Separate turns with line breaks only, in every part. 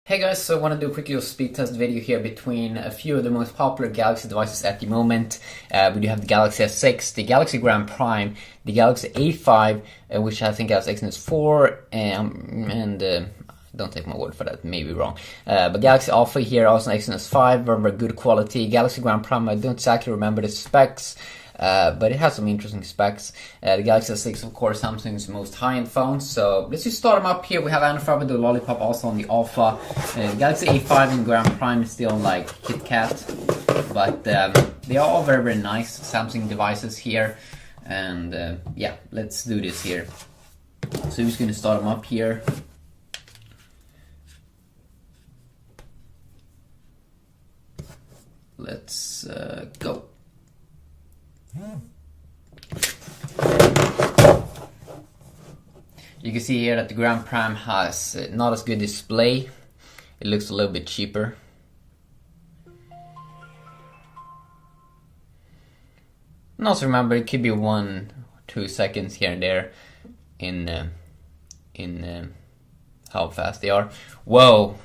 Hey guys, so I want to do a quick little speed test video here between a few of the most popular Galaxy devices at the moment. We do have the Galaxy S6, the Galaxy Grand Prime, the Galaxy A5, which I think has Exynos 4, and don't take my word for that, maybe wrong. But Galaxy Alpha here, also Exynos 5, very good quality. Galaxy Grand Prime, I don't exactly remember the specs. But it has some interesting specs. The Galaxy S6, of course, Samsung's most high-end phone. So let's just start them up here. We have Android with the Lollipop also on the Alpha. Galaxy A5 and Grand Prime is still like KitKat, but they are all very nice Samsung devices here. And yeah, let's do this here. So we're just gonna start them up here. Let's go. You can see here that the Grand Prime has not as good display. It looks a little bit cheaper. And also remember, it could be 1-2 seconds here and there in how fast they are. Whoa,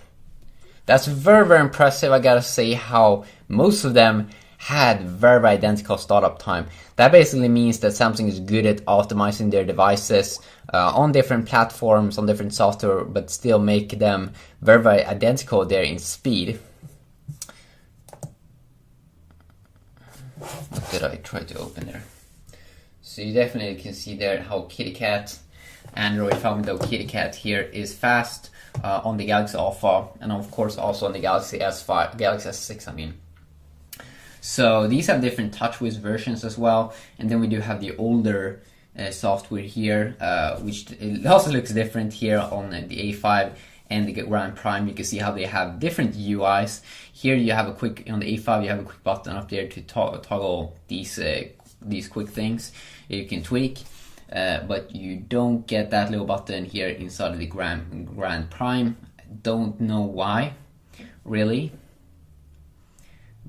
that's very impressive. I gotta say how most of them had very identical startup time. That basically means that Samsung is good at optimizing their devices on different platforms, on different software, but still make them very identical there in speed. What did I try to open there? So you definitely can see there how KitKat, Android found though KitKat here is fast on the Galaxy Alpha, and of course also on the Galaxy S5, Galaxy S6 I mean. So these have different TouchWiz versions as well, and then we do have the older software here, which it also looks different here on the A5 and the Grand Prime. You can see how they have different UIs. Here you have a quick, on the A5 you have a quick button up there to toggle these quick things you can tweak, but you don't get that little button here inside of the Grand Prime. Don't know why, really.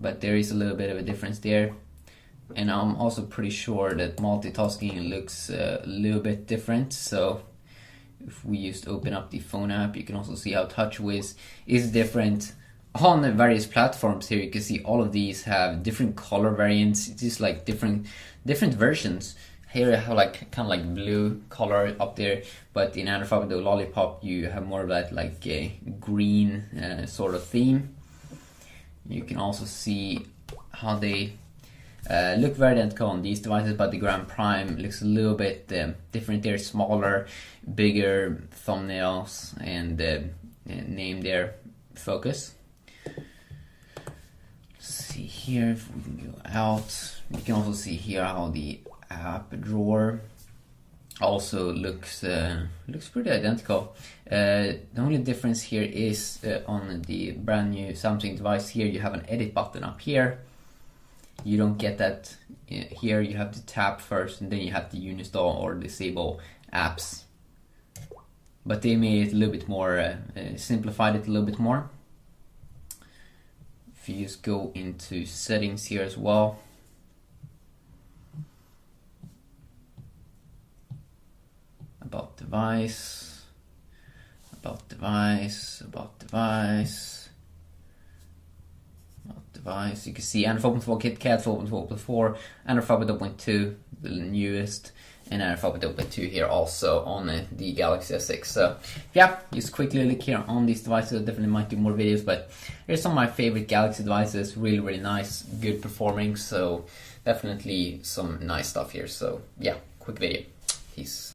But there is a little bit of a difference there, and I'm also pretty sure that multitasking looks a little bit different. So if we just open up the phone app, you can also see how TouchWiz is different on the various platforms. Here you can see all of these have different color variants. It's just like different versions. Here I have like kind of like blue color up there, but in Android with the Lollipop you have more of that like a green sort of theme. You can also see how they look very identical on these devices, but the Grand Prime looks a little bit different. They're smaller, bigger thumbnails, and name their focus. Let's see here if we can go out. You can also see here how the app drawer also looks pretty identical. The only difference here is on the brand new Samsung device here you have an edit button up here. You don't get that here. You have to tap first and then you have to uninstall or disable apps. But they made it a little bit more, simplified it a little bit more. If you just go into settings here as well, about device, about device, about device, about device. You can see Android 4.4 KitKat, 4.4.4, Android 5.2, the newest, and Android 5.2 here also on the Galaxy S6. So yeah, just quickly look here on these devices. I definitely might do more videos, but here's some of my favorite Galaxy devices. Really nice, good performing. So definitely some nice stuff here. So yeah, quick video. Peace.